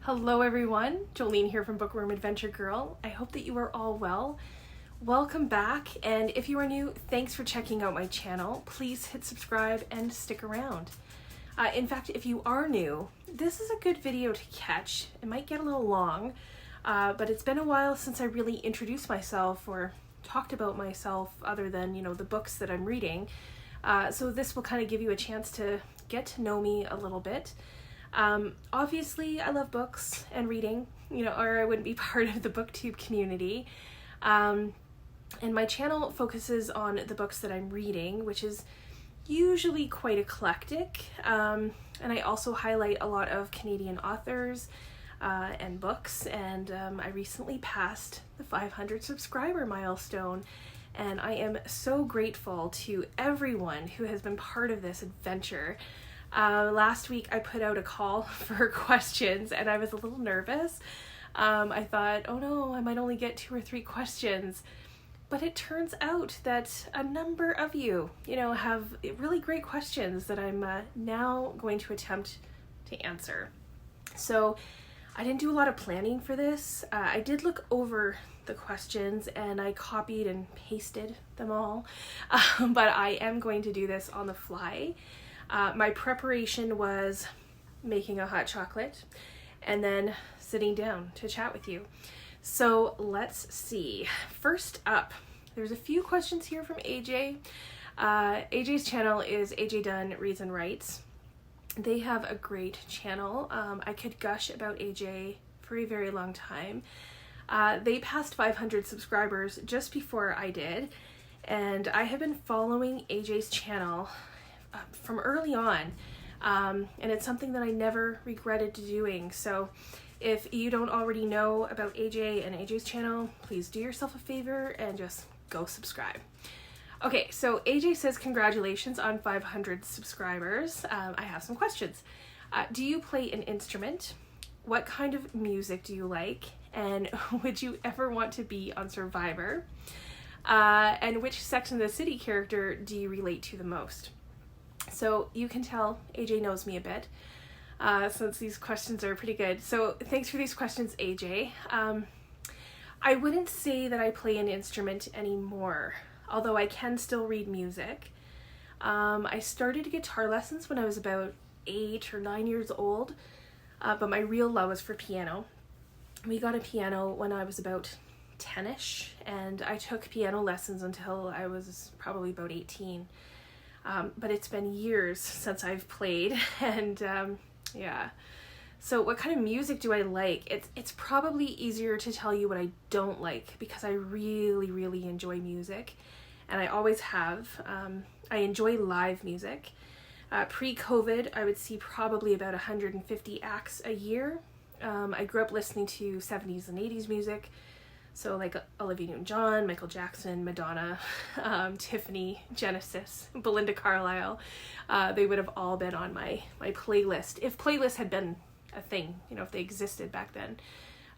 Hello everyone, Jolene here from Bookworm Adventure Girl. I hope that you are all well. Welcome back, and if you are new, thanks for checking out my channel. Please hit subscribe and stick around. In fact, if you are new, this is a good video to catch. It might get a little long, but it's been a while since I really introduced myself or talked about myself other than, the books that I'm reading. So this will kind of give you a chance to get to know me a little bit. Obviously, I love books and reading, or I wouldn't be part of the BookTube community. And my channel focuses on the books that I'm reading, which is usually quite eclectic. And I also highlight a lot of Canadian authors and books. And I recently passed the 500 subscriber milestone. And I am so grateful to everyone who has been part of this adventure. Last week I put out a call for questions and I was a little nervous. I thought, oh no, I might only get 2 or 3 questions. But it turns out that a number of you, have really great questions that I'm now going to attempt to answer. So I didn't do a lot of planning for this. I did look over the questions and I copied and pasted them all. But I am going to do this on the fly. My preparation was making a hot chocolate and then sitting down to chat with you. So let's see. First up, there's a few questions here from AJ. AJ's channel is AJ Dunn Reads and Writes. They have a great channel. I could gush about AJ for a very long time. They passed 500 subscribers just before I did, and I have been following AJ's channel from early on, and it's something that I never regretted doing. So if you don't already know about AJ and AJ's channel, please do yourself a favor and just go subscribe. Okay, so AJ says congratulations on 500 subscribers. I have some questions. Do you play an instrument? What kind of music do you like? And would you ever want to be on Survivor? And which Sex and the City character do you relate to the most? So you can tell AJ knows me a bit, since these questions are pretty good. So thanks for these questions, AJ. I wouldn't say that I play an instrument anymore, although I can still read music. I started guitar lessons when I was about 8 or 9 years old, but my real love was for piano. We got a piano when I was about 10ish, and I took piano lessons until I was probably about 18. But it's been years since I've played, and yeah. So what kind of music do I like? It's probably easier to tell you what I don't like, because I really, really enjoy music, and I always have. I enjoy live music. Pre-COVID, I would see probably about 150 acts a year. I grew up listening to 70s and 80s music. So like Olivia Newton-John, Michael Jackson, Madonna, Tiffany, Genesis, Belinda Carlisle. They would have all been on my playlist, if playlists had been a thing, if they existed back then.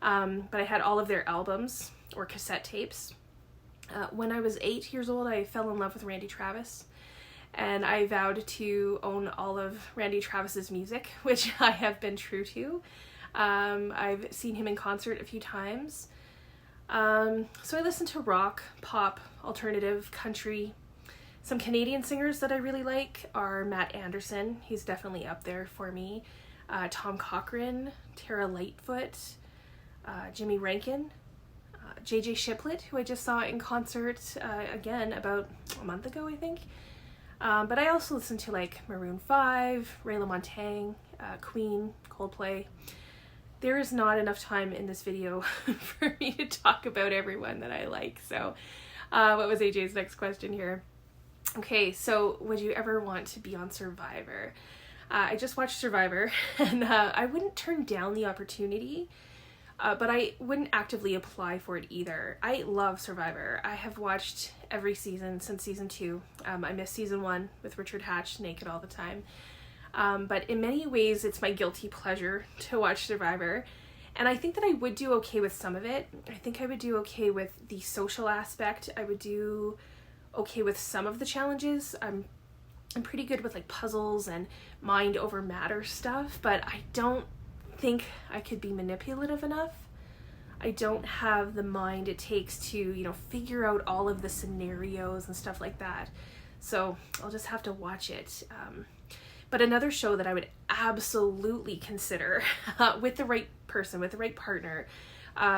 But I had all of their albums or cassette tapes. When I was 8 years old, I fell in love with Randy Travis. And I vowed to own all of Randy Travis's music, which I have been true to. I've seen him in concert a few times. So I listen to rock, pop, alternative, country. Some Canadian singers that I really like are Matt Anderson. He's definitely up there for me. Tom Cochrane, Tara Lightfoot, Jimmy Rankin, JJ Shiplett, who I just saw in concert again about a month ago, I think. But I also listen to like Maroon 5, Ray LaMontagne, Queen, Coldplay. There is not enough time in this video for me to talk about everyone that I like. So what was AJ's next question here? Okay, so would you ever want to be on Survivor? I just watched Survivor, and I wouldn't turn down the opportunity, but I wouldn't actively apply for it either. I love Survivor. I have watched every season since season 2. I missed season 1 with Richard Hatch naked all the time. But in many ways, it's my guilty pleasure to watch Survivor. And I think that I would do okay with some of it. I think I would do okay with the social aspect. I would do okay with some of the challenges. I'm pretty good with like puzzles and mind over matter stuff, but I don't think I could be manipulative enough. I don't have the mind it takes to, you know, figure out all of the scenarios and stuff like that. So I'll just have to watch it. But another show that I would absolutely consider with the right person, with the right partner,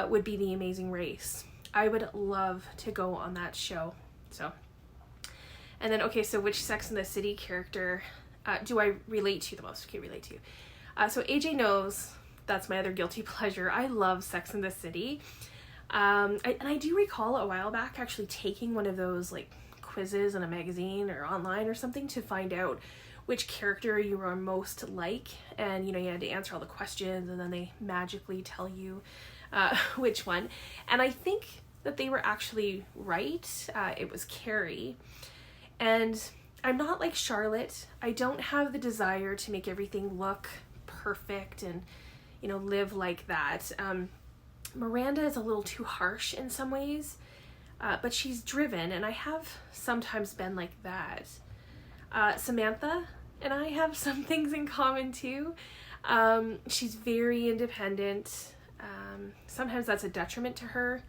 would be The Amazing Race. I would love to go on that show. So, and then, okay, so which Sex and the City character do I relate to the most? Okay, relate to. So AJ knows that's my other guilty pleasure. I love Sex and the City. And I do recall a while back actually taking one of those like quizzes in a magazine or online or something to find out which character you were most like. And, you know, you had to answer all the questions and then they magically tell you which one. And I think that they were actually right. It was Carrie. And I'm not like Charlotte. I don't have the desire to make everything look perfect and, you know, live like that. Miranda is a little too harsh in some ways, but she's driven, and I have sometimes been like that. Samantha and I have some things in common too. She's very independent. Sometimes that's a detriment to her,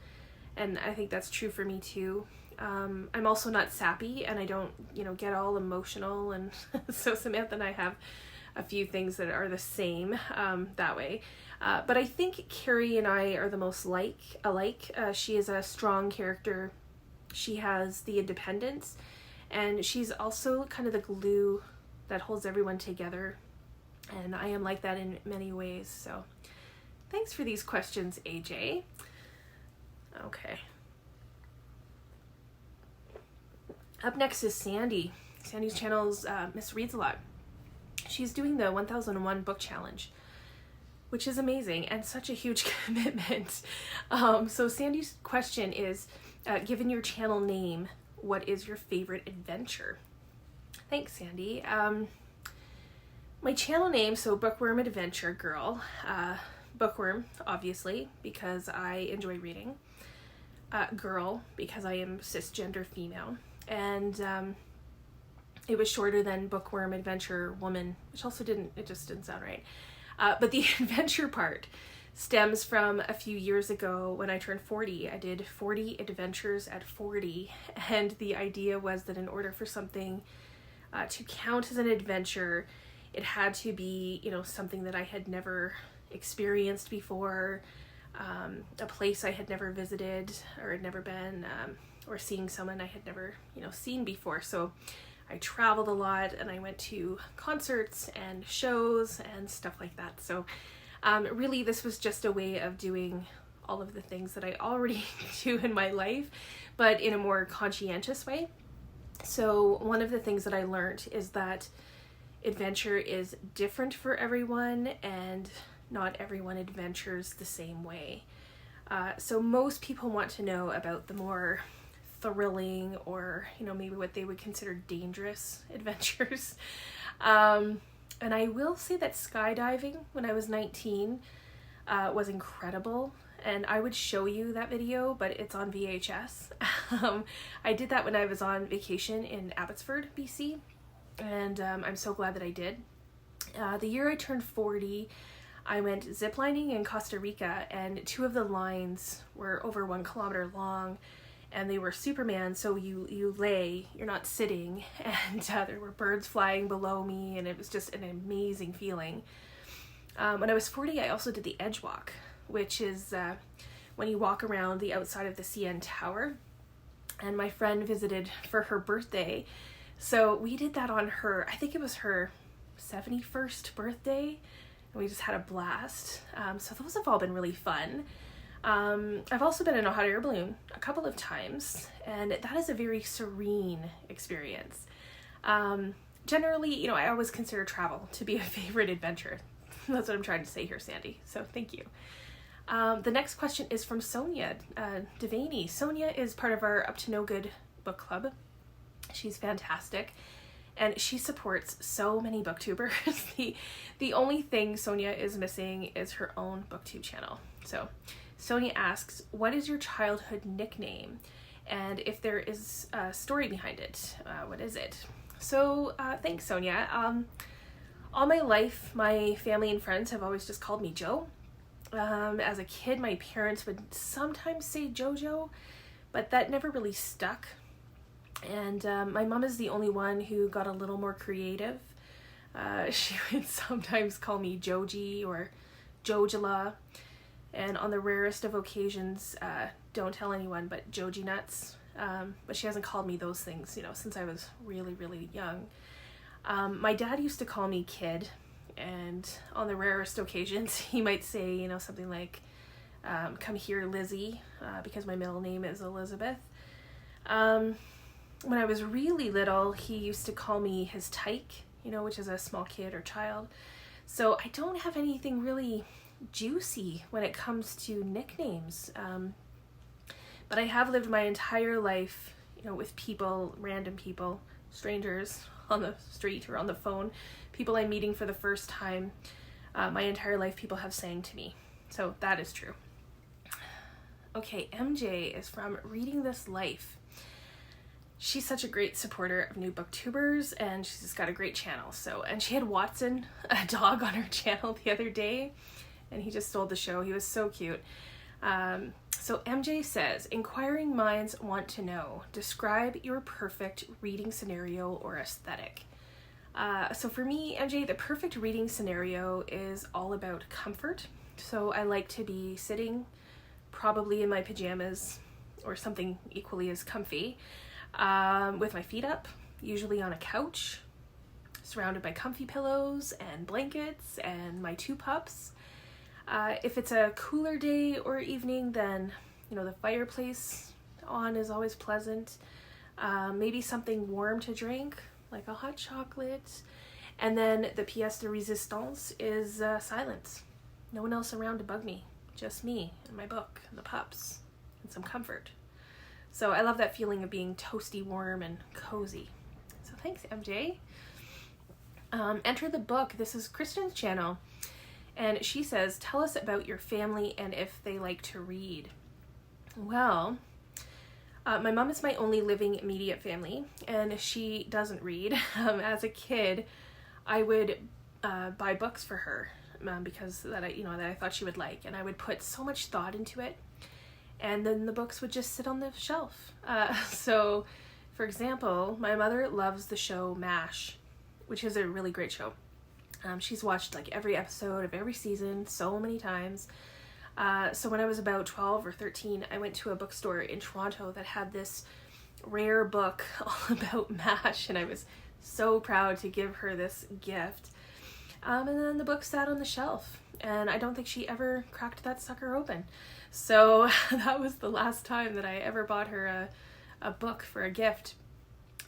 and I think that's true for me too. I'm also not sappy, and I don't, you know, get all emotional, and so Samantha and I have a few things that are the same that way. But I think Carrie and I are the most alike. She is a strong character. She has the independence, and she's also kind of the glue that holds everyone together. And I am like that in many ways. So thanks for these questions, AJ. Okay. Up next is Sandy. Sandy's channel's Miss Reads a Lot. She's doing the 1001 book challenge, which is amazing and such a huge commitment. So Sandy's question is, given your channel name, what is your favorite adventure? Thanks, Sandy. My channel name, so Bookworm Adventure Girl. Bookworm, obviously, because I enjoy reading. Girl, because I am cisgender female. And it was shorter than Bookworm Adventure Woman, which also just didn't sound right. But the adventure part stems from a few years ago when I turned 40. I did 40 adventures at 40, and the idea was that in order for something to count as an adventure, it had to be, you know, something that I had never experienced before, a place I had never visited or had never been, or seeing someone I had never, you know, seen before. So I traveled a lot, and I went to concerts and shows and stuff like that. So really this was just a way of doing all of the things that I already do in my life, but in a more conscientious way. So one of the things that I learned is that adventure is different for everyone, and not everyone adventures the same way. So most people want to know about the more thrilling, or, you know, maybe what they would consider dangerous adventures. And I will say that skydiving when I was 19 was incredible, and I would show you that video, but it's on VHS. I did that when I was on vacation in Abbotsford, BC, and I'm so glad that I did. The year I turned 40, I went ziplining in Costa Rica, and 2 of the lines were over 1 kilometer long, and they were Superman, so you lay, you're not sitting, and there were birds flying below me, and it was just an amazing feeling. When I was 40, I also did the Edge Walk, which is when you walk around the outside of the CN Tower, and my friend visited for her birthday, so we did that on her, I think it was her 71st birthday, and we just had a blast. So those have all been really fun. I've also been in a hot air balloon a couple of times, and that is a very serene experience. Generally, you know, I always consider travel to be a favorite adventure. That's what I'm trying to say here, Sandy. So thank you. The next question is from Sonia Devaney. Sonia is part of our Up to No Good book club. She's fantastic, and she supports so many booktubers. The only thing Sonia is missing is her own booktube channel. So Sonia asks, what is your childhood nickname? And if there is a story behind it, what is it? So thanks, Sonia. All my life, my family and friends have always just called me Jo. As a kid, my parents would sometimes say Jojo, but that never really stuck. And my mom is the only one who got a little more creative. She would sometimes call me Joji or Jojala, and on the rarest of occasions, don't tell anyone, but Joji Nuts. But she hasn't called me those things, since I was really, really young. My dad used to call me Kid, and on the rarest occasions, he might say, something like, come here, Lizzie, because my middle name is Elizabeth. When I was really little, he used to call me his tyke, which is a small kid or child. So I don't have anything really juicy when it comes to nicknames. But I have lived my entire life, with people, random people, strangers on the street or on the phone, people I'm meeting for the first time. My entire life, people have sang to me. So that is true. Okay, MJ is from Reading This Life. She's such a great supporter of new booktubers, and she's just got a great channel. And she had Watson, a dog, on her channel the other day, and he just stole the show. He was so cute. So MJ says, inquiring minds want to know, describe your perfect reading scenario or aesthetic. So for me, MJ, the perfect reading scenario is all about comfort. So I like to be sitting probably in my pajamas or something equally as comfy, with my feet up, usually on a couch, surrounded by comfy pillows and blankets and my 2 pups. If it's a cooler day or evening, then, the fireplace on is always pleasant. Maybe something warm to drink, like a hot chocolate. And then the pièce de résistance is silence. No one else around to bug me. Just me and my book and the pups and some comfort. So I love that feeling of being toasty warm and cozy. So thanks, MJ. Enter the book. This is Kristen's channel. And she says, tell us about your family and if they like to read. Well, my mom is my only living immediate family, and she doesn't read. As a kid, I would buy books for her because that I thought she would like, and I would put so much thought into it. And then the books would just sit on the shelf. So, for example, my mother loves the show MASH, which is a really great show. She's watched like every episode of every season so many times. So when I was about 12 or 13, I went to a bookstore in Toronto that had this rare book all about MASH, and I was so proud to give her this gift. And then the book sat on the shelf, and I don't think she ever cracked that sucker open. So that was the last time that I ever bought her a book for a gift.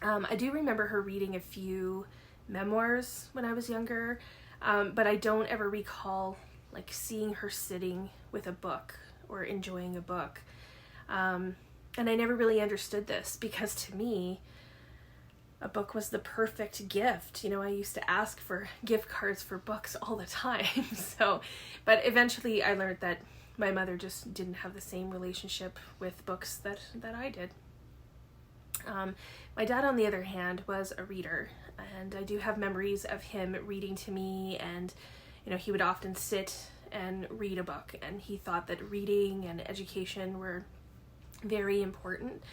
I do remember her reading a few memoirs when I was younger, but I don't ever recall like seeing her sitting with a book or enjoying a book. And I never really understood this, because to me, a book was the perfect gift. I used to ask for gift cards for books all the time. But eventually I learned that my mother just didn't have the same relationship with books that I did. My dad, on the other hand, was a reader, and I do have memories of him reading to me, and he would often sit and read a book, and he thought that reading and education were very important.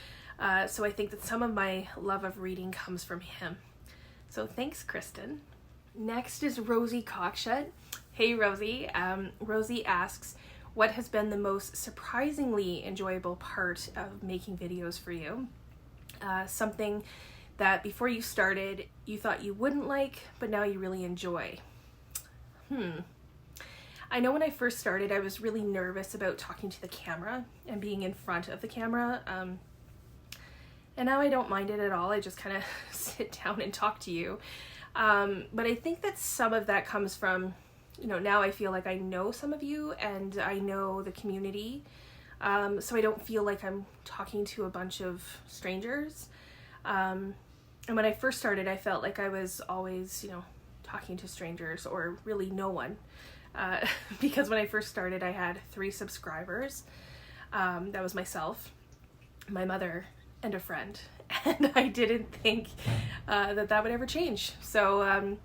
So I think that some of my love of reading comes from him. So thanks, Kristen. Next is Rosie Cockshut. Hey, Rosie. Rosie asks, what has been the most surprisingly enjoyable part of making videos for you? Something that before you started, you thought you wouldn't like, but now you really enjoy. I know when I first started, I was really nervous about talking to the camera and being in front of the camera. And now I don't mind it at all. I just kind of sit down and talk to you. But I think that some of that comes from, now I feel like I know some of you and I know the community. So I don't feel like I'm talking to a bunch of strangers. And when I first started, I felt like I was always, talking to strangers or really no one. Because when I first started, I had 3 subscribers. That was myself, my mother, and a friend. And I didn't think that would ever change. So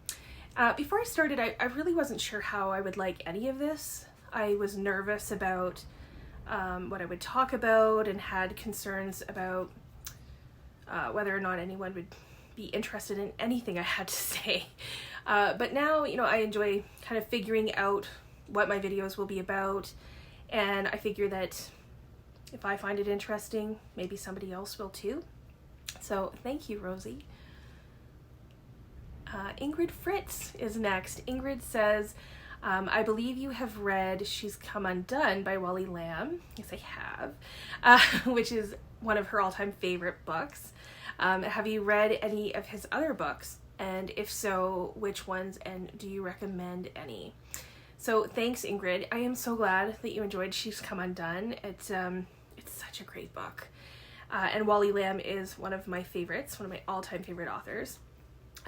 Before I started, I really wasn't sure how I would like any of this. I was nervous about what I would talk about and had concerns about whether or not anyone would be interested in anything I had to say. But now, I enjoy kind of figuring out what my videos will be about, and I figure that if I find it interesting, maybe somebody else will too. So thank you, Rosie. Ingrid Fritz is next. Ingrid says, I believe you have read She's Come Undone by Wally Lamb. Yes, I have, which is one of her all-time favorite books. Have you read any of his other books? And if so, which ones, and do you recommend any? So thanks, Ingrid. I am so glad that you enjoyed She's Come Undone. It's such a great book. And Wally Lamb is one of my favorites, one of my all-time favorite authors.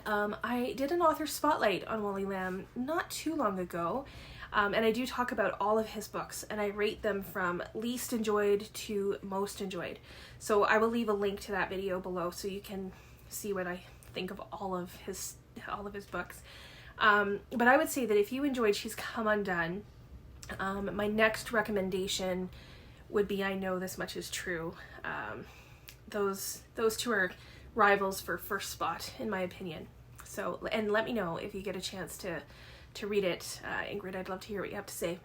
I did an author spotlight on Wally Lamb not too long ago, and I do talk about all of his books, and I rate them from least enjoyed to most enjoyed. So I will leave a link to that video below so you can see what I think of all of his books. But I would say that if you enjoyed She's Come Undone, my next recommendation would be I Know This Much Is True. Those two are rivals for first spot, in my opinion. So, and let me know if you get a chance to read it. Ingrid, I'd love to hear what you have to say.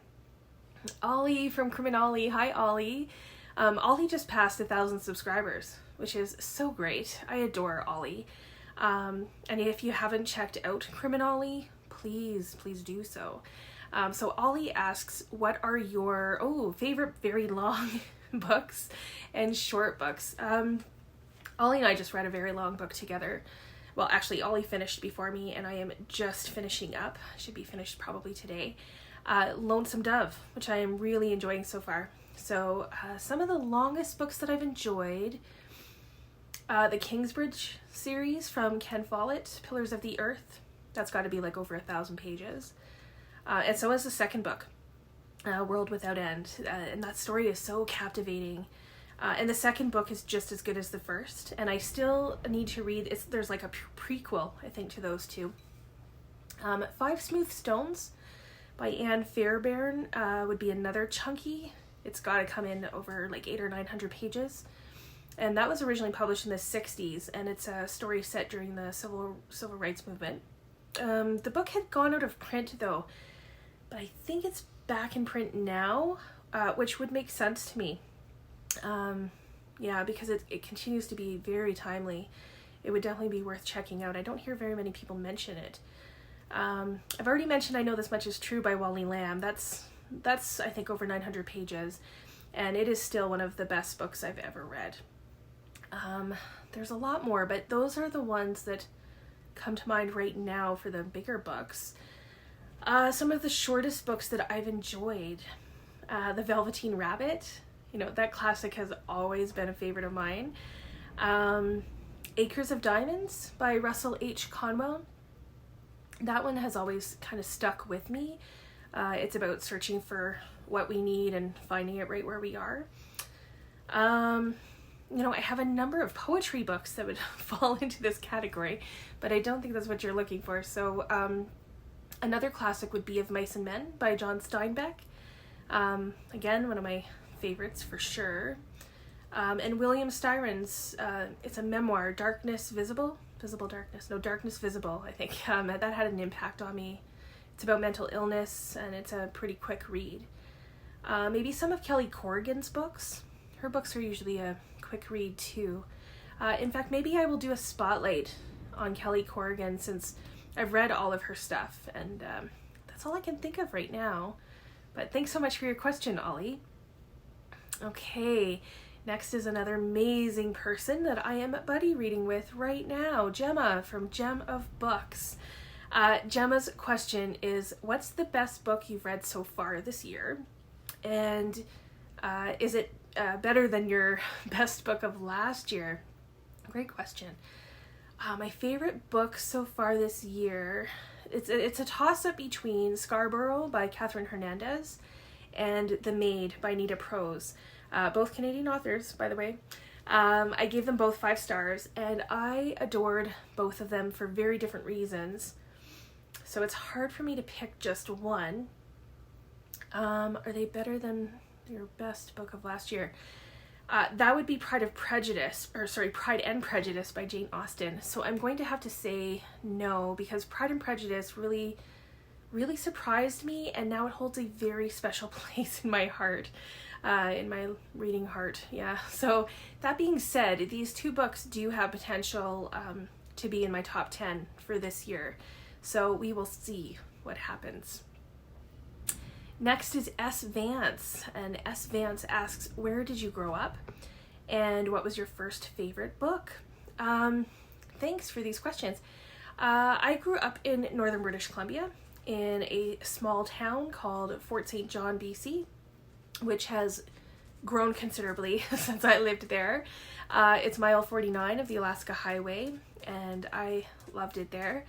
Ollie from Criminali. Hi, Ollie. Ollie just passed 1,000 subscribers, which is so great. I adore Ollie. And if you haven't checked out Criminali, please do so. So Ollie asks, what are your favorite very long books and short books? Ollie and I just read a very long book together. Well, actually, Ollie finished before me, and I am just finishing up. Should be finished probably today. Lonesome Dove, which I am really enjoying so far. So some of the longest books that I've enjoyed, the Kingsbridge series from Ken Follett, Pillars of the Earth. That's got to be like over 1,000 pages. And so is the second book, World Without End. And that story is so captivating. And the second book is just as good as the first. And I still need to read, there's like a prequel, I think, to those two. Five Smooth Stones by Anne Fairbairn would be another chunky. It's got to come in over like 800 or 900 pages. And that was originally published in the 60s, and it's a story set during the civil rights movement. The book had gone out of print though, but I think it's back in print now, which would make sense to me. Yeah, because it continues to be very timely. It would definitely be worth checking out. I don't hear very many people mention it. I've already mentioned I Know This Much Is True by Wally Lamb. That's I think over 900 pages, and it is still one of the best books I've ever read. There's a lot more, but those are the ones that come to mind right now for the bigger books. Some of the shortest books that I've enjoyed, The Velveteen Rabbit. That classic has always been a favorite of mine. Acres of Diamonds by Russel H. Conwell. That one has always kind of stuck with me. It's about searching for what we need and finding it right where we are. I have a number of poetry books that would fall into this category, but I don't think that's what you're looking for. So another classic would be Of Mice and Men by John Steinbeck. Again, one of my favorites for sure. And William Styron's, it's a memoir, Darkness Visible? Darkness Visible, I think. That had an impact on me. It's about mental illness, and it's a pretty quick read. Maybe some of Kelly Corrigan's books. Her books are usually a quick read too. In fact, maybe I will do a spotlight on Kelly Corrigan since I've read all of her stuff, and that's all I can think of right now. But thanks so much for your question, Ollie. Okay, next is another amazing person that I am buddy reading with right now, Gemma from Gem of Books. Gemma's question is, what's the best book you've read so far this year? And is it better than your best book of last year? Great question. My favorite book so far this year, it's a toss-up between Scarborough by Catherine Hernandez and The Maid by Nita Prose. Both Canadian authors, by the way. I gave them both 5 stars, and I adored both of them for very different reasons. So it's hard for me to pick just one. Are they better than your best book of last year? That would be Pride and Prejudice by Jane Austen. So I'm going to have to say no, because Pride and Prejudice really, really surprised me, and now it holds a very special place in my heart, in my reading heart. Yeah. So that being said, these two books do have potential to be in my top 10 for this year. So we will see what happens. Next is S. Vance, and S. Vance asks, where did you grow up, and what was your first favorite book? Thanks for these questions. I grew up in northern British Columbia in a small town called Fort St. John, BC, which has grown considerably since I lived there. It's mile 49 of the Alaska Highway, and I loved it there.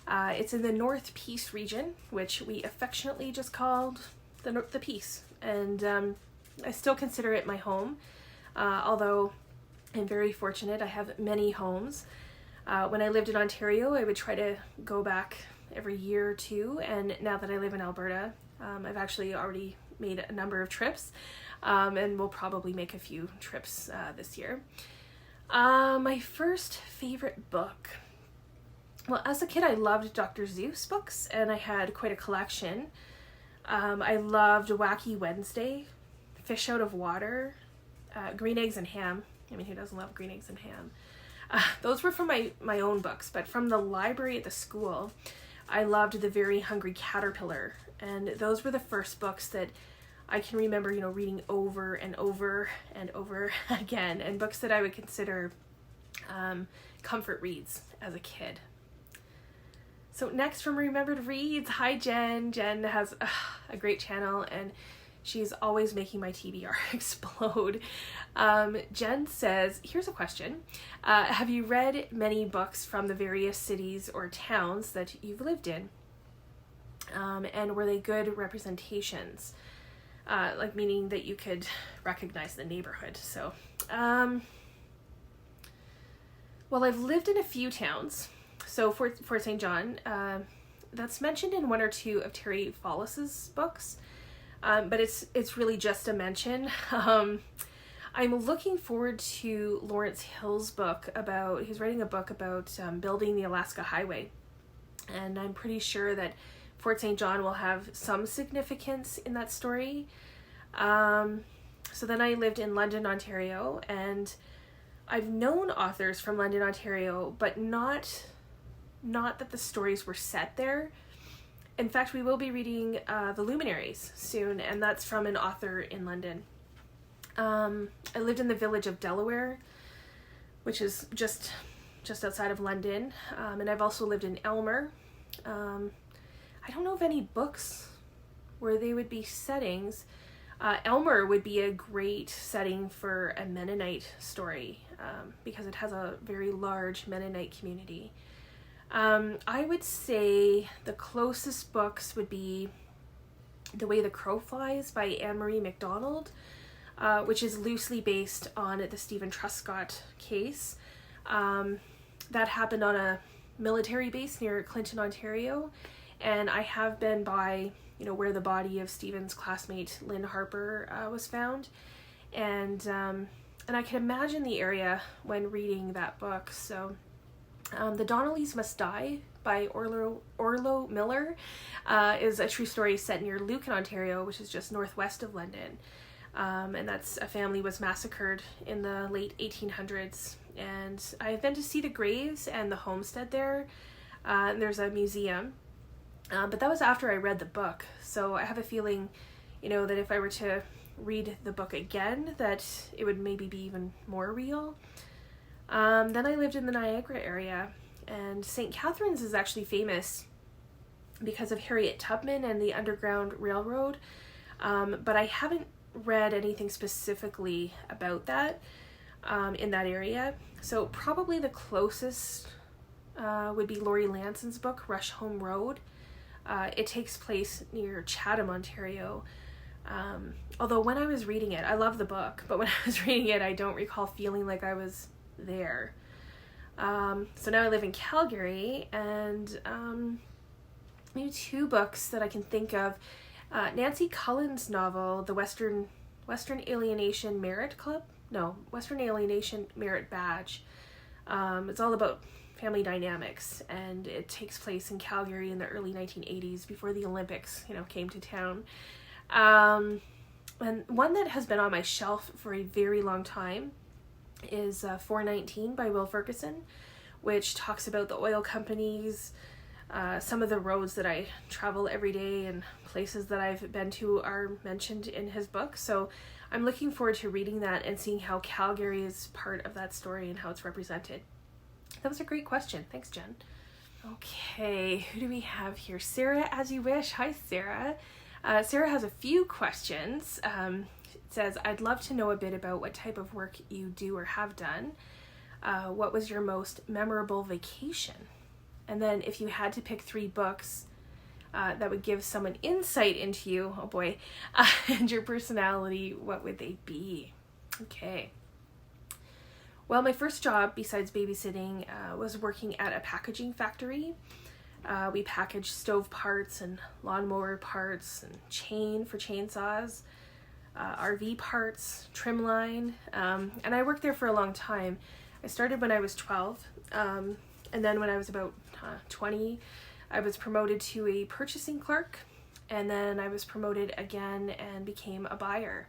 It's in the North Peace region, which we affectionately just called the Peace, and I still consider it my home, although I'm very fortunate. I have many homes. When I lived in Ontario, I would try to go back every year or two, and now that I live in Alberta, I've actually already made a number of trips, and will probably make a few trips this year. My first favorite book. Well, as a kid, I loved Dr. Seuss books, and I had quite a collection. I loved Wacky Wednesday, Fish Out of Water, Green Eggs and Ham. I mean, who doesn't love Green Eggs and Ham? Those were from my own books, but from the library at the school, I loved The Very Hungry Caterpillar, and those were the first books that I can remember, reading over and over and over again, and books that I would consider comfort reads as a kid. So next from Remembered Reads, hi Jen. Jen has a great channel, and she's always making my TBR explode. Jen says, here's a question. Have you read many books from the various cities or towns that you've lived in? And were they good representations? Like meaning that you could recognize the neighborhood. So, well, I've lived in a few towns. So Fort St. John, that's mentioned in one or two of Terry Follis's books, but it's really just a mention. I'm looking forward to Lawrence Hill's book he's writing a book about building the Alaska Highway, and I'm pretty sure that Fort St. John will have some significance in that story. So then I lived in London, Ontario, and I've known authors from London, Ontario, but not that the stories were set there. In fact, we will be reading The Luminaries soon, and that's from an author in London. I lived in the village of Delaware, which is just outside of London, and I've also lived in Elmer. I don't know of any books where they would be settings. Elmer would be a great setting for a Mennonite story, because it has a very large Mennonite community. I would say the closest books would be The Way the Crow Flies by Anne-Marie MacDonald, which is loosely based on the Stephen Truscott case. That happened on a military base near Clinton, Ontario, and I have been by, where the body of Stephen's classmate Lynn Harper was found, and I can imagine the area when reading that book. So The Donnellys Must Die by Orlo Miller is a true story set near Lucan, Ontario, which is just northwest of London. And that's a family was massacred in the late 1800s. And I've been to see the graves and the homestead there. And there's a museum. But that was after I read the book. So I have a feeling, that if I were to read the book again, that it would maybe be even more real. Then I lived in the Niagara area, and St. Catharines is actually famous because of Harriet Tubman and the Underground Railroad, but I haven't read anything specifically about that in that area. So probably the closest would be Laurie Lanson's book, Rush Home Road. It takes place near Chatham, Ontario. Although when I was reading it, I love the book, but when I was reading it, I don't recall feeling like I was there. So now I live in Calgary, and maybe 2 books that I can think of. Nancy Cullen's novel, The Western Alienation Merit Club? No, Western Alienation Merit Badge. It's all about family dynamics, and it takes place in Calgary in the early 1980s before the Olympics, came to town. And one that has been on my shelf for a very long time is 419 by Will Ferguson, which talks about the oil companies. Some of the roads that I travel every day and places that I've been to are mentioned in his book. So I'm looking forward to reading that and seeing how Calgary is part of that story and how it's represented. That was a great question. Thanks, Jen. Okay, who do we have here? Sarah, As You Wish. Hi, Sarah. Sarah has a few questions. It says, I'd love to know a bit about what type of work you do or have done. What was your most memorable vacation? And then if you had to pick 3 books that would give someone insight into you, oh boy, and your personality, what would they be? Okay. Well, my first job, besides babysitting, was working at a packaging factory. We packaged stove parts and lawnmower parts and chain for chainsaws, RV parts, trim line, and I worked there for a long time. I started when I was 12, and then when I was about 20, I was promoted to a purchasing clerk, and then I was promoted again and became a buyer.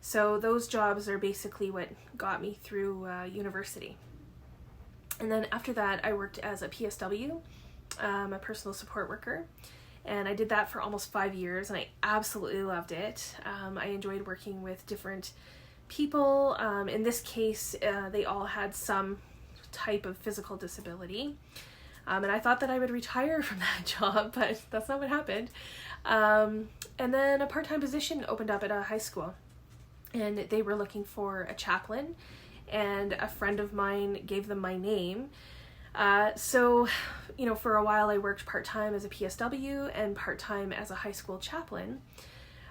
So those jobs are basically what got me through university. And then after that, I worked as a PSW, a personal support worker, and I did that for almost 5 years, and I absolutely loved it. I enjoyed working with different people. In this case, they all had some type of physical disability. And I thought that I would retire from that job, but that's not what happened. And then a part-time position opened up at a high school, and they were looking for a chaplain, and a friend of mine gave them my name. So, for a while I worked part-time as a PSW and part-time as a high school chaplain.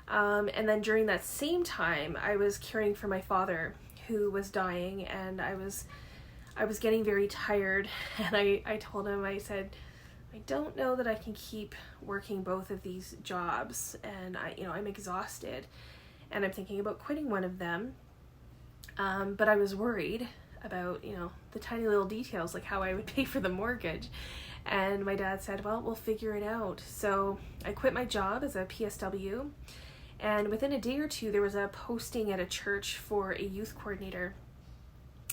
And then during that same time, I was caring for my father, who was dying, and I was getting very tired, and I told him, I said, I don't know that I can keep working both of these jobs, and I'm exhausted, and I'm thinking about quitting one of them, but I was worried about, the tiny little details, like how I would pay for the mortgage, and my dad said, well, we'll figure it out. So I quit my job as a PSW, and within a day or two, there was a posting at a church for a youth coordinator.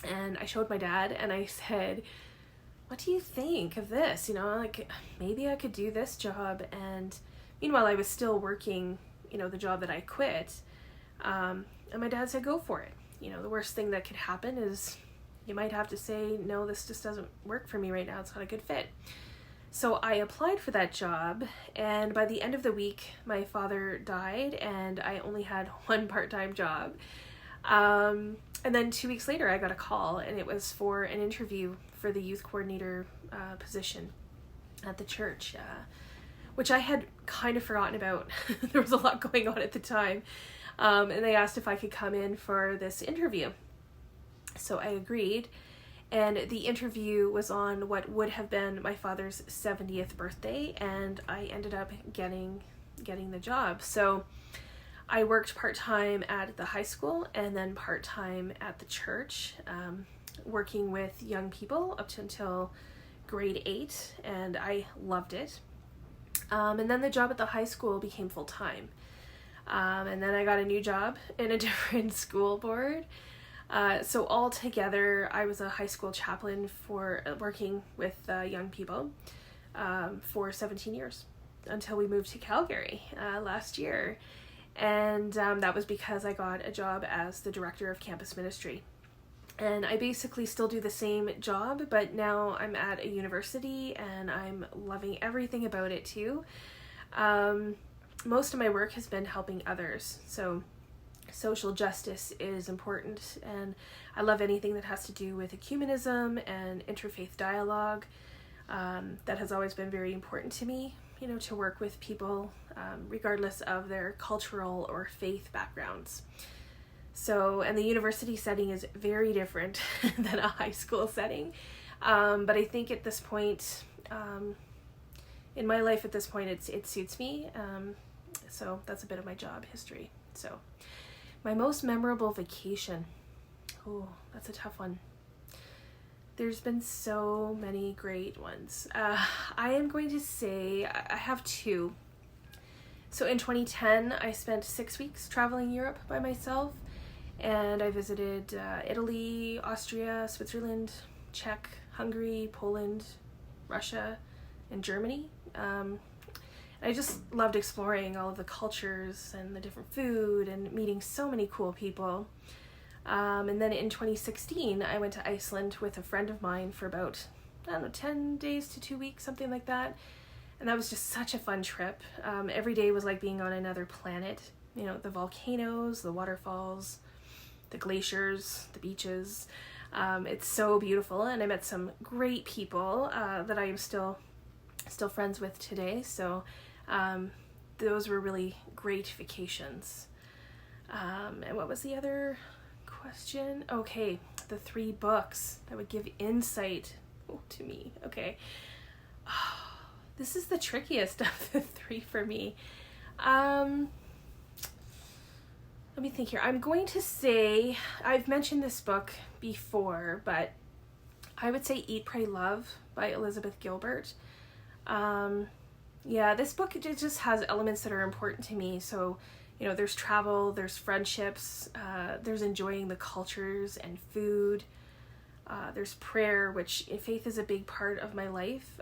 And I showed my dad, and I said, what do you think of this? Maybe I could do this job. And meanwhile, I was still working, the job that I quit. And my dad said, go for it. The worst thing that could happen is you might have to say, no, this just doesn't work for me right now. It's not a good fit. So I applied for that job, and by the end of the week, my father died, and I only had one part-time job. And then 2 weeks later, I got a call, and it was for an interview for the youth coordinator position at the church, which I had kind of forgotten about. There was a lot going on at the time, and they asked if I could come in for this interview. So I agreed, and the interview was on what would have been my father's 70th birthday, and I ended up getting the job. So I worked part-time at the high school and then part-time at the church, working with young people up until grade 8, and I loved it. And then the job at the high school became full-time. And then I got a new job in a different school board. So all together, I was a high school chaplain for working with young people for 17 years until we moved to Calgary last year. And that was because I got a job as the director of campus ministry. And I basically still do the same job, but now I'm at a university and I'm loving everything about it too. Most of my work has been helping others. So social justice is important, and I love anything that has to do with ecumenism and interfaith dialogue. That has always been very important to me, to work with people regardless of their cultural or faith backgrounds. So, and the university setting is very different than a high school setting. But I think at this point, in my life at this point, it suits me. So that's a bit of my job history. So my most memorable vacation. Oh, that's a tough one. There's been so many great ones. I am going to say I have two. So in 2010, I spent 6 weeks traveling Europe by myself, and I visited Italy, Austria, Switzerland, Czech, Hungary, Poland, Russia, and Germany. I just loved exploring all of the cultures and the different food and meeting so many cool people. And then in 2016, I went to Iceland with a friend of mine for about, 10 days to 2 weeks, something like that. And that was just such a fun trip. Every day was like being on another planet. You know, the volcanoes, the waterfalls, the glaciers, the beaches. It's so beautiful, and I met some great people that I am still friends with today. So those were really great vacations. And what was the other question? Okay, the 3 books that would give insight to me. Okay. This is the trickiest of the 3 for me. Let me think here. I'm going to say, I've mentioned this book before, but I would say Eat, Pray, Love by Elizabeth Gilbert. Yeah, this book, it just has elements that are important to me. So, you know, there's travel, there's friendships, there's enjoying the cultures and food. There's prayer, which faith is a big part of my life.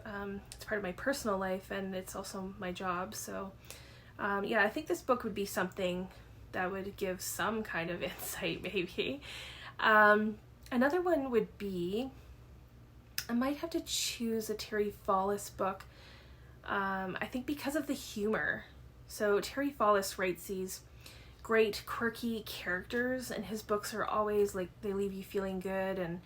It's part of my personal life, and it's also my job. So, yeah, I think this book would be something that would give some kind of insight, maybe. Another one would be, I might have to choose a Terry Fallis book. I think because of the humor. So Terry Fallis writes these great quirky characters, and his books are always like, they leave you feeling good, and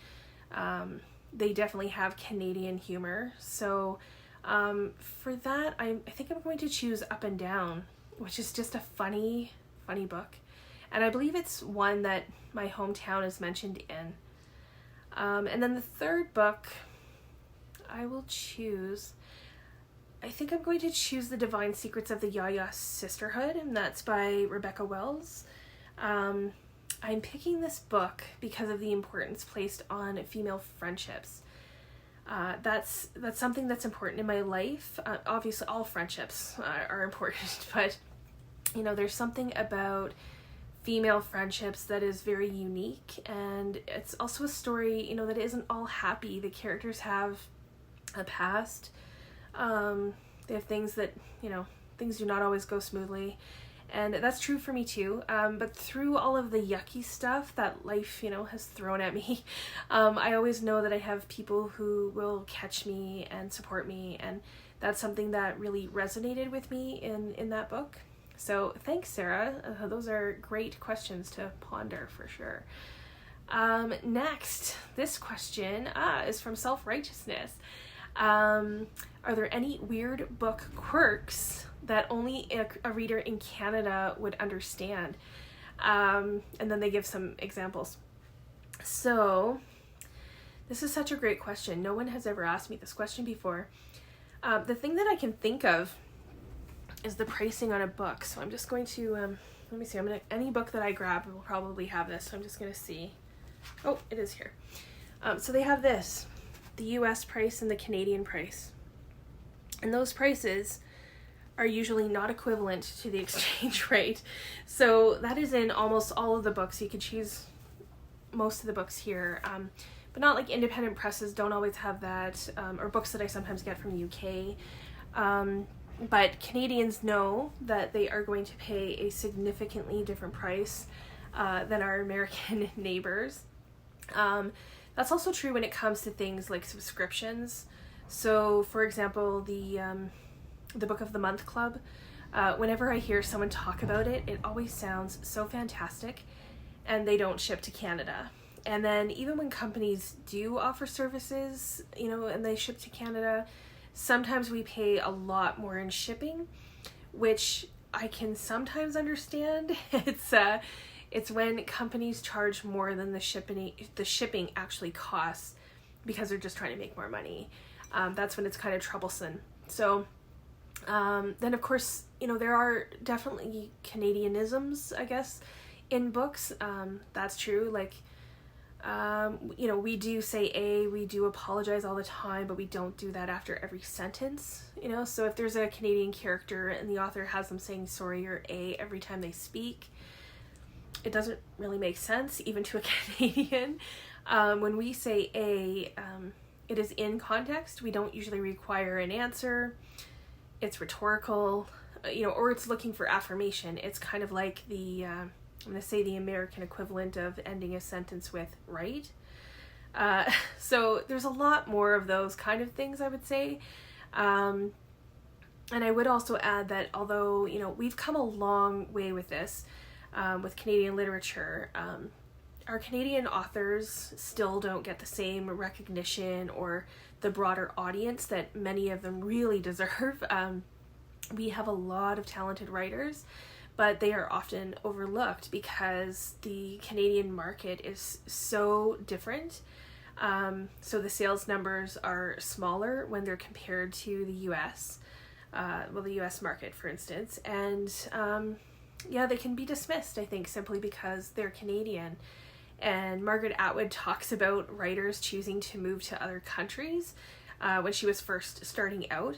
they definitely have Canadian humor. So for that, I think I'm going to choose Up and Down, which is just a funny book. And I believe it's one that my hometown is mentioned in. And then the third book I will choose, I think I'm going to choose The Divine Secrets of the Yaya Sisterhood, and that's by Rebecca Wells. I'm picking this book because of the importance placed on female friendships. That's something that's important in my life. Obviously, all friendships are important, but you know, there's something about female friendships that is very unique, and it's also a story, you know, that isn't all happy. The characters have a past. They have things that, you know, things do not always go smoothly. And that's true for me too. But through all of the yucky stuff that life, you know, has thrown at me, I always know that I have people who will catch me and support me. And that's something that really resonated with me in that book. So thanks, Sarah. Those are great questions to ponder for sure. Next, this question is from Self-Righteousness. Are there any weird book quirks that only a reader in Canada would understand? And then they give some examples. So this is such a great question. No one has ever asked me this question before. The thing that I can think of is the pricing on a book. So I'm just going to, let me see, any book that I grab will probably have this. So I'm just going to see. Oh, it is here. So they have this, the US price and the Canadian price. And those prices are usually not equivalent to the exchange rate. So that is in almost all of the books. You could choose most of the books here, but not like independent presses don't always have that, or books that I sometimes get from the UK. But Canadians know that they are going to pay a significantly different price than our American neighbors. That's also true when it comes to things like subscriptions. So, for example, the Book of the Month Club, whenever I hear someone talk about it, it always sounds so fantastic, and they don't ship to Canada. And then even when companies do offer services, you know, and they ship to Canada, sometimes we pay a lot more in shipping, which I can sometimes understand. It's when companies charge more than the shipping actually costs because they're just trying to make more money. That's when it's kind of troublesome. So Then of course, there are definitely Canadianisms, I guess, in books. That's true. Like, we do say A, we do apologize all the time, but we don't do that after every sentence, So if there's a Canadian character and the author has them saying sorry or A every time they speak, it doesn't really make sense, even to a Canadian. When we say A, it is in context. We don't usually require an answer. It's rhetorical, or it's looking for affirmation. It's kind of like I'm going to say the American equivalent of ending a sentence with right. So there's a lot more of those kind of things, I would say. And I would also add that although, we've come a long way with this, with Canadian literature, our Canadian authors still don't get the same recognition or the broader audience that many of them really deserve. We have a lot of talented writers, but they are often overlooked because the Canadian market is so different. So the sales numbers are smaller when they're compared to the US, the US market, for instance. And they can be dismissed, I think, simply because they're Canadian. And Margaret Atwood talks about writers choosing to move to other countries when she was first starting out.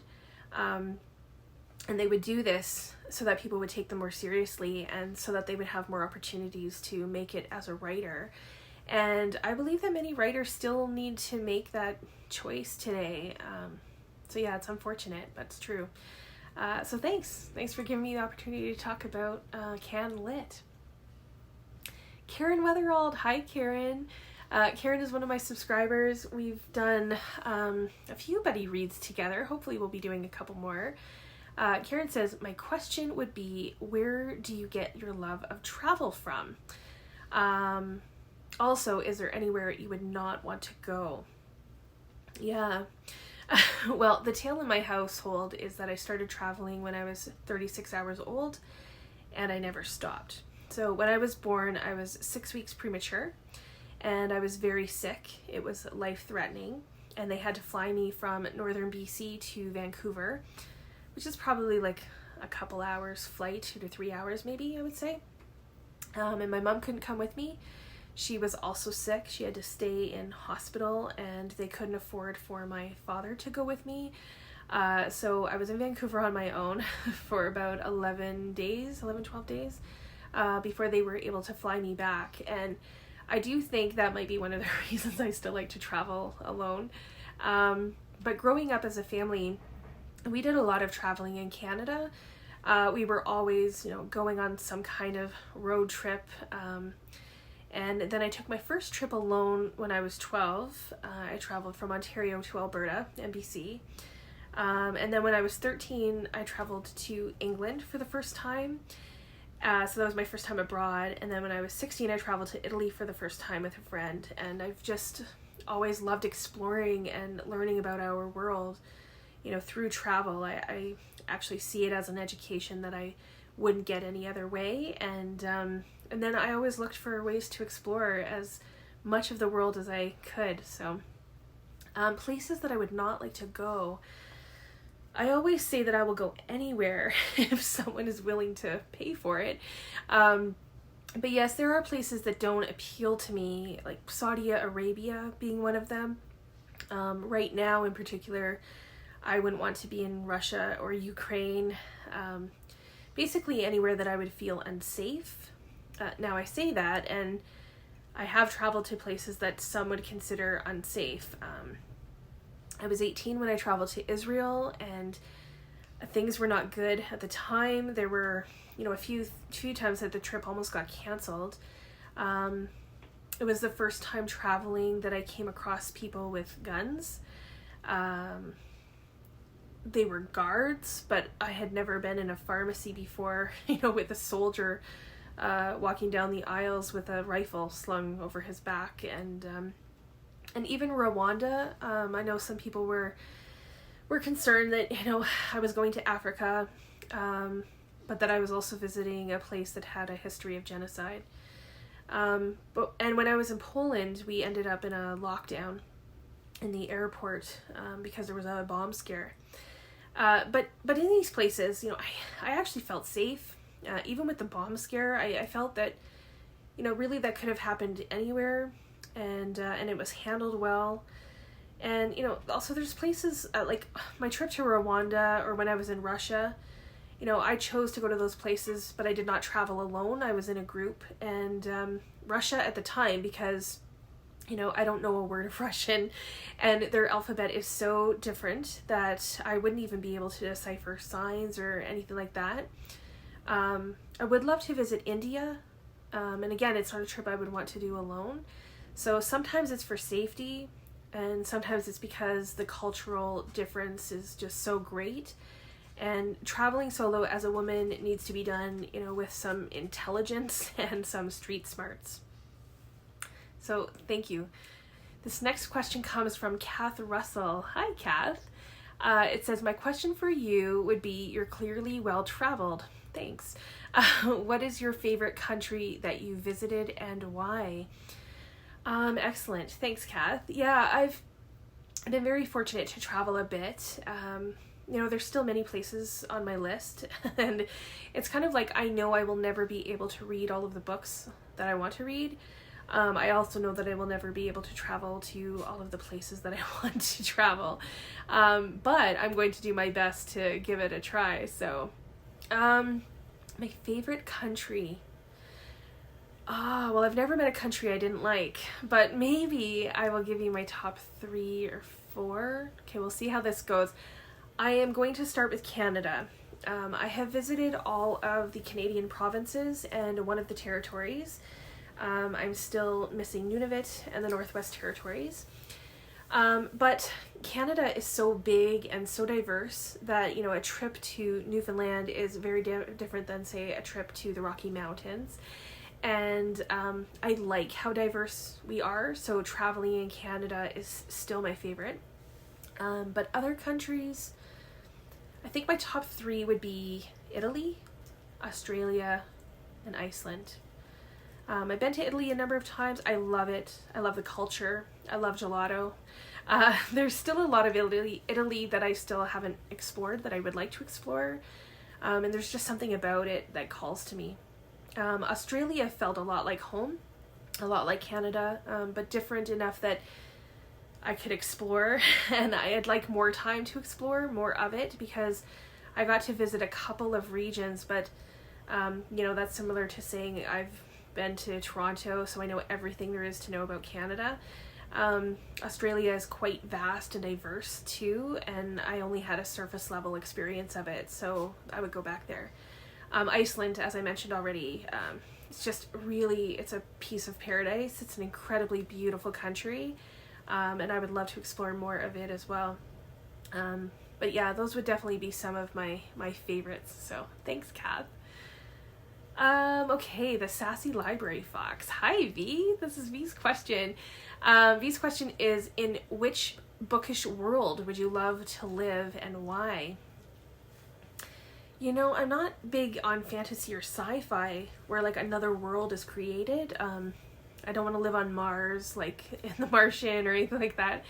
And they would do this so that people would take them more seriously and so that they would have more opportunities to make it as a writer. And I believe that many writers still need to make that choice today. It's unfortunate, but it's true. So thanks for giving me the opportunity to talk about Can Lit. Karen Weatherald. Hi, Karen. Karen is one of my subscribers. We've done a few buddy reads together. Hopefully we'll be doing a couple more. Karen says, my question would be, where do you get your love of travel from? Also, is there anywhere you would not want to go? Yeah. Well, the tale in my household is that I started traveling when I was 36 hours old, and I never stopped. So when I was born, I was 6 weeks premature, and I was very sick. It was life-threatening, and they had to fly me from northern BC to Vancouver, which is probably like a couple hours flight, 2 to 3 hours maybe, I would say. And my mom couldn't come with me. She was also sick. She had to stay in hospital, and they couldn't afford for my father to go with me. So I was in Vancouver on my own for about 11, 12 days, before they were able to fly me back. And I do think that might be one of the reasons I still like to travel alone. But growing up as a family, we did a lot of traveling in Canada. We were always, going on some kind of road trip. And then I took my first trip alone when I was 12. I traveled from Ontario to Alberta and BC. And then when I was 13, I traveled to England for the first time. So that was my first time abroad. And then when I was 16, I traveled to Italy for the first time with a friend. And I've just always loved exploring and learning about our world, through travel. I actually see it as an education that I wouldn't get any other way. And then I always looked for ways to explore as much of the world as I could. So places that I would not like to go. I always say that I will go anywhere if someone is willing to pay for it. But yes, there are places that don't appeal to me, like Saudi Arabia being one of them. Right now in particular, I wouldn't want to be in Russia or Ukraine. Basically anywhere that I would feel unsafe. Now I say that, and I have traveled to places that some would consider unsafe. I was 18 when I traveled to Israel, and things were not good at the time. There were, a few times that the trip almost got canceled. It was the first time traveling that I came across people with guns. They were guards, but I had never been in a pharmacy before, with a soldier walking down the aisles with a rifle slung over his back. And even Rwanda, I know some people were concerned that, I was going to Africa, but that I was also visiting a place that had a history of genocide. And when I was in Poland, we ended up in a lockdown in the airport because there was a bomb scare. But in these places, you know, I actually felt safe. Even with the bomb scare, I felt that, you know, really that could have happened anywhere, and it was handled well. And, you know, also there's places, like my trip to Rwanda, or when I was in Russia, you know, I chose to go to those places, but I did not travel alone. I was in a group, and Russia at the time, because, you know, I don't know a word of Russian, and their alphabet is so different that I wouldn't even be able to decipher signs or anything like that. I would love to visit India, and again, it's not a trip I would want to do alone. So sometimes it's for safety, and sometimes it's because the cultural difference is just so great. And traveling solo as a woman needs to be done, you know, with some intelligence and some street smarts. So thank you. This next question comes from Kath Russell. Hi, Kath. It says, my question for you would be, you're clearly well-traveled. Thanks. What is your favorite country that you visited and why? Excellent. Thanks, Kath. Yeah, I've been very fortunate to travel a bit. You know, there's still many places on my list, and it's kind of like I know I will never be able to read all of the books that I want to read. I also know that I will never be able to travel to all of the places that I want to travel. But I'm going to do my best to give it a try. So, my favorite country. Well, I've never met a country I didn't like, but maybe I will give you my top 3 or 4. Okay, we'll see how this goes. I am going to start with Canada. I have visited all of the Canadian provinces and one of the territories. I'm still missing Nunavut and the Northwest Territories. But Canada is so big and so diverse that, you know, a trip to Newfoundland is very different than, say, a trip to the Rocky Mountains. And I like how diverse we are, so traveling in Canada is still my favorite. But other countries, I think my top 3 would be Italy, Australia, and Iceland. I've been to Italy a number of times. I love it. I love the culture. I love gelato. There's still a lot of Italy that I still haven't explored that I would like to explore. And there's just something about it that calls to me. Australia felt a lot like home, a lot like Canada, but different enough that I could explore, and I'd like more time to explore more of it, because I got to visit a couple of regions, but you know, that's similar to saying I've been to Toronto, so I know everything there is to know about Canada. Australia is quite vast and diverse too, and I only had a surface level experience of it, so I would go back there. Iceland, as I mentioned already, it's just really, it's a piece of paradise. It's an incredibly beautiful country, and I would love to explore more of it as well. But yeah, those would definitely be some of my favorites, so thanks, Kath. Okay, the Sassy Library Fox. Hi, V. This is V's question. V's question is, in which bookish world would you love to live and why? You know, I'm not big on fantasy or sci-fi where like another world is created. I don't want to live on Mars, like in The Martian or anything like that.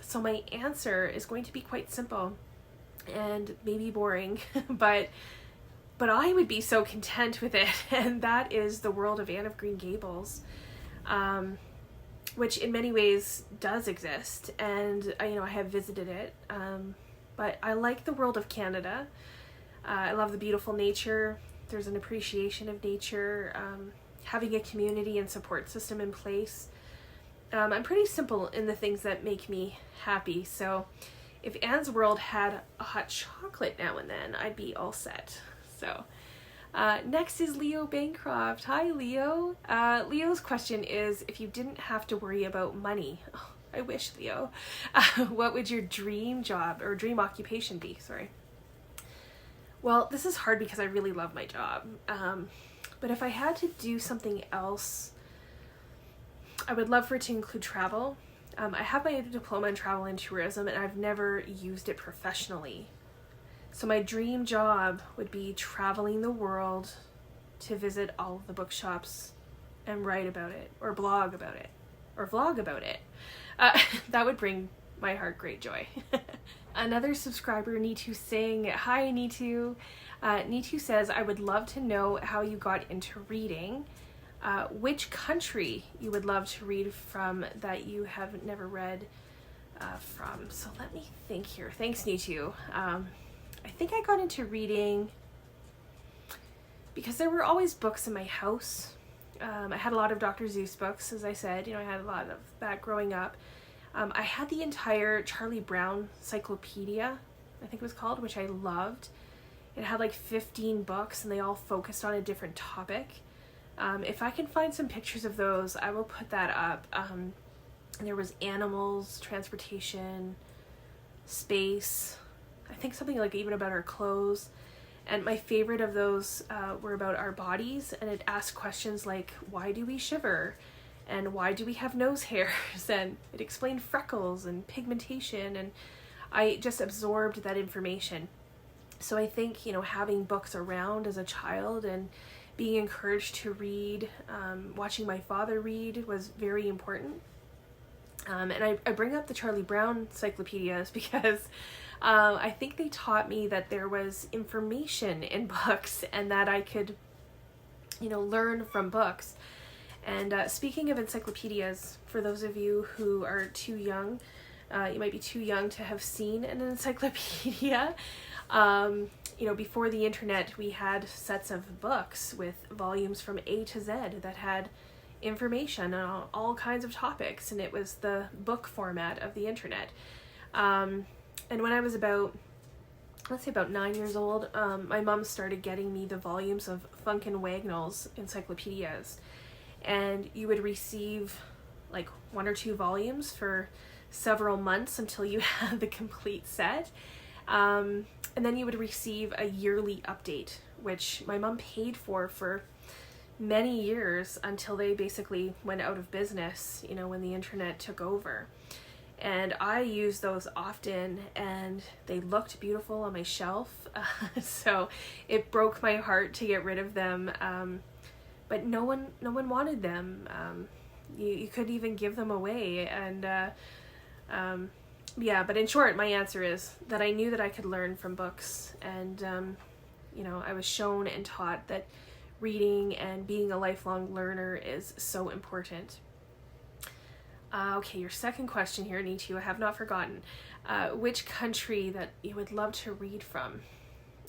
So my answer is going to be quite simple and maybe boring, but I would be so content with it, and that is the world of Anne of Green Gables, which in many ways does exist, and I have visited it, but I like the world of Canada. I love the beautiful nature. There's an appreciation of nature, having a community and support system in place. I'm pretty simple in the things that make me happy, so if Anne's world had a hot chocolate now and then, I'd be all set. So, next is Leo Bancroft. Hi, Leo. Leo's question is, if you didn't have to worry about money, oh, I wish, Leo, what would your dream job or dream occupation be? Sorry. Well, this is hard because I really love my job. But if I had to do something else, I would love for it to include travel. I have my diploma in travel and tourism, and I've never used it professionally. So my dream job would be traveling the world to visit all of the bookshops and write about it, or blog about it, or vlog about it. That would bring my heart great joy. Another subscriber, Nitu Singh. Hi, Nitu. Nitu says, I would love to know how you got into reading. Which country you would love to read from that you have never read from. So let me think here. Thanks, Nitu. I think I got into reading because there were always books in my house. I had a lot of Dr. Seuss books, as I said. I had a lot of that growing up. I had the entire Charlie Brown Cyclopedia, I think it was called, which I loved. It had like 15 books and they all focused on a different topic. If I can find some pictures of those, I will put that up. There was animals, transportation, space, I think something like even about our clothes. And my favorite of those were about our bodies, and it asked questions like, why do we shiver? And why do we have nose hairs? And it explained freckles and pigmentation, and I just absorbed that information. So I think, having books around as a child and being encouraged to read, watching my father read was very important. And I bring up the Charlie Brown Cyclopedias because I think they taught me that there was information in books and that I could, learn from books. And speaking of encyclopedias, for those of you who are too young, you might be too young to have seen an encyclopedia. Before the internet, we had sets of books with volumes from A to Z that had information on all kinds of topics, and it was the book format of the internet. And when I was about 9 years old, my mom started getting me the volumes of Funk and Wagnall's encyclopedias. And you would receive like 1 or 2 volumes for several months until you had the complete set. And then you would receive a yearly update, which my mom paid for many years until they basically went out of business, when the internet took over. And I used those often, and they looked beautiful on my shelf. So it broke my heart to get rid of them. But no one wanted them. You couldn't even give them away. And but in short, my answer is that I knew that I could learn from books. And, I was shown and taught that reading and being a lifelong learner is so important. Okay, your second question here, Nitu, I have not forgotten. Which country that you would love to read from?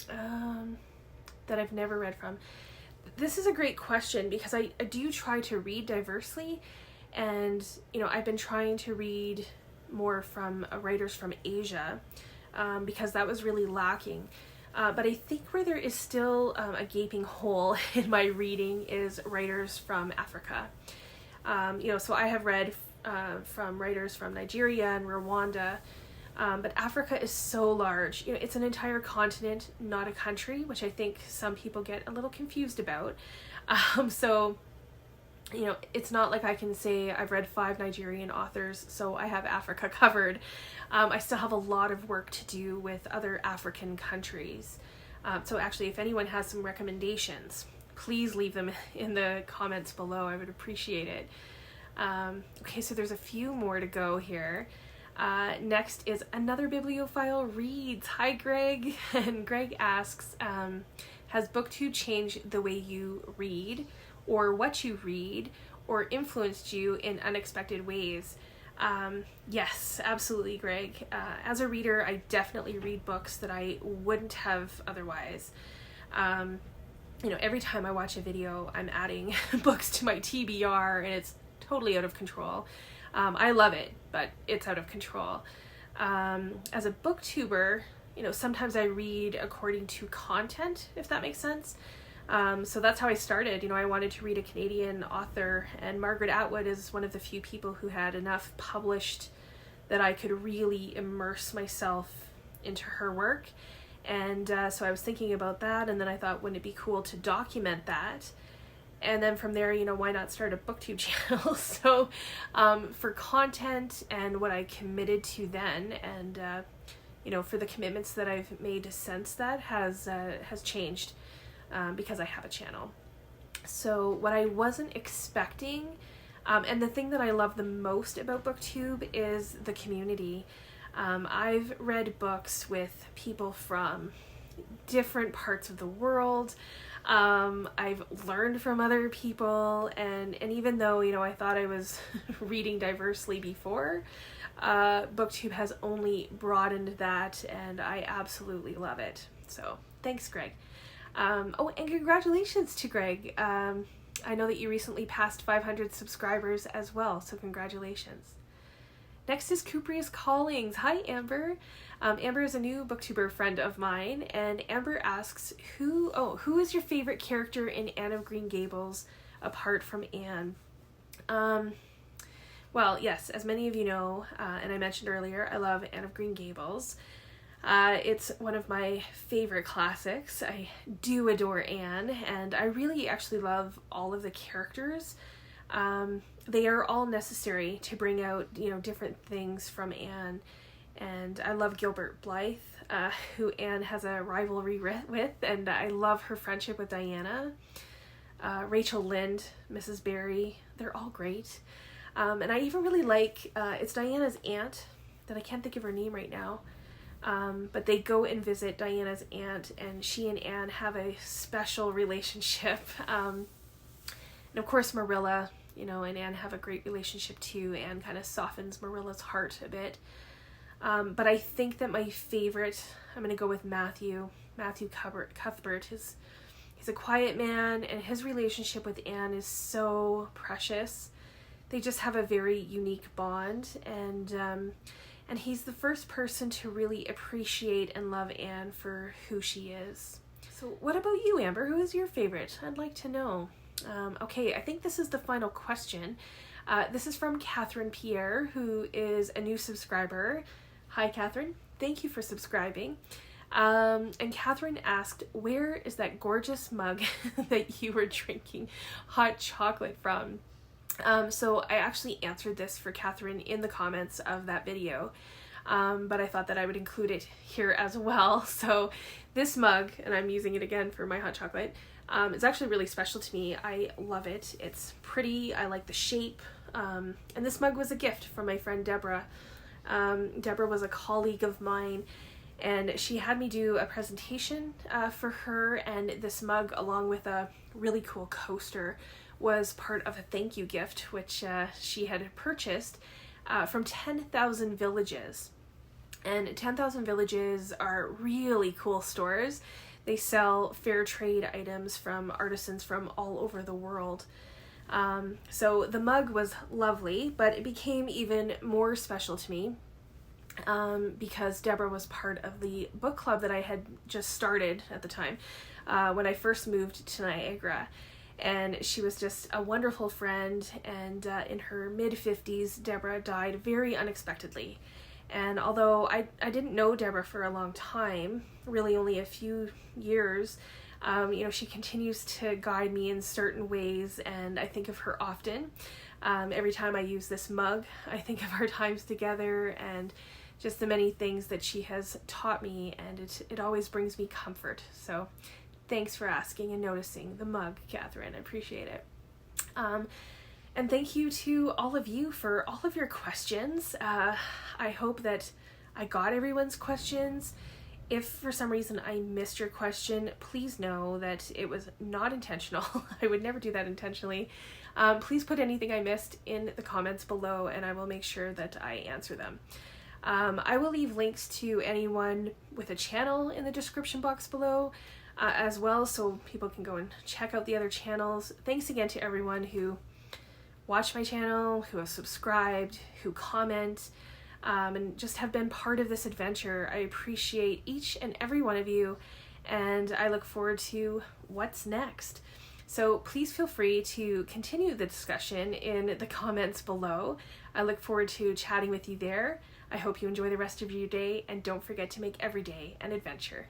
That I've never read from. This is a great question because I do try to read diversely, and I've been trying to read more from writers from Asia because that was really lacking. But I think where there is still a gaping hole in my reading is writers from Africa. So I have read from writers from Nigeria and Rwanda, but Africa is so large. It's an entire continent, not a country, which I think some people get a little confused about. It's not like I can say I've read 5 Nigerian authors, so I have Africa covered. I still have a lot of work to do with other African countries. So actually, if anyone has some recommendations, please leave them in the comments below. I would appreciate it. Okay, so there's a few more to go here. Next is Another Bibliophile Reads. Hi, Greg. And Greg asks, has BookTube changed the way you read, or what you read, or influenced you in unexpected ways? Yes, absolutely, Greg. As a reader, I definitely read books that I wouldn't have otherwise. Every time I watch a video, I'm adding books to my TBR, and it's totally out of control. I love it, but it's out of control. As a booktuber, sometimes I read according to content, if that makes sense. So that's how I started. I wanted to read a Canadian author, and Margaret Atwood is one of the few people who had enough published that I could really immerse myself into her work. And so I was thinking about that, and then I thought, wouldn't it be cool to document that? And then from there, why not start a BookTube channel? So for content and what I committed to then, and for the commitments that I've made since that has changed because I have a channel. So what I wasn't expecting, and the thing that I love the most about BookTube is the community. I've read books with people from different parts of the world. I've learned from other people, and even though, you know, I thought I was reading diversely before, BookTube has only broadened that, and I absolutely love it. So thanks, Greg. Oh, and congratulations to Greg. I know that you recently passed 500 subscribers as well, so congratulations. Next is Cuprius Callings. Hi, Amber. Amber is a new booktuber friend of mine, and Amber asks, who is your favorite character in Anne of Green Gables apart from Anne? Well, yes, as many of you know, and I mentioned earlier, I love Anne of Green Gables. It's one of my favorite classics. I do adore Anne, and I really actually love all of the characters. They are all necessary to bring out, you know, different things from Anne. And I love Gilbert Blythe, who Anne has a rivalry with, and I love her friendship with Diana. Rachel Lynde, Mrs. Barry, they're all great. And I even really like, it's Diana's aunt, that I can't think of her name right now, but they go and visit Diana's aunt, and she and Anne have a special relationship. And of course Marilla, you know, and Anne have a great relationship too. Anne kind of softens Marilla's heart a bit. But I think that my favorite, I'm going to go with Matthew Cuthbert. He's a quiet man, and his relationship with Anne is so precious. They just have a very unique bond, and he's the first person to really appreciate and love Anne for who she is. So what about you, Amber? Who is your favorite? I'd like to know. Okay, I think this is the final question. This is from Catherine Pierre, who is a new subscriber. Hi, Catherine. Thank you for subscribing. And Catherine asked, where is that gorgeous mug that you were drinking hot chocolate from? So I actually answered this for Catherine in the comments of that video, but I thought that I would include it here as well. So this mug, and I'm using it again for my hot chocolate, it's actually really special to me. I love it. It's pretty. I like the shape. And this mug was a gift from my friend Deborah. Deborah was a colleague of mine, and she had me do a presentation for her, and this mug, along with a really cool coaster, was part of a thank you gift, which she had purchased from 10,000 Villages. And 10,000 Villages are really cool stores. They sell fair trade items from artisans from all over the world. So the mug was lovely, but it became even more special to me because Deborah was part of the book club that I had just started at the time when I first moved to Niagara. And she was just a wonderful friend, and in her mid-50s, Deborah died very unexpectedly. And although I didn't know Deborah for a long time, really only a few years, you know, she continues to guide me in certain ways, and I think of her often. Every time I use this mug, I think of our times together and just the many things that she has taught me, and it always brings me comfort. So thanks for asking and noticing the mug, Catherine. I appreciate it. And thank you to all of you for all of your questions. I hope that I got everyone's questions. If for some reason I missed your question, please know that it was not intentional. I would never do that intentionally. Please put anything I missed in the comments below, and I will make sure that I answer them. I will leave links to anyone with a channel in the description box below as well, so people can go and check out the other channels. Thanks again to everyone who watch my channel, who have subscribed, who comment, and just have been part of this adventure. I appreciate each and every one of you, and I look forward to what's next. So please feel free to continue the discussion in the comments below. I look forward to chatting with you there. I hope you enjoy the rest of your day, and don't forget to make every day an adventure.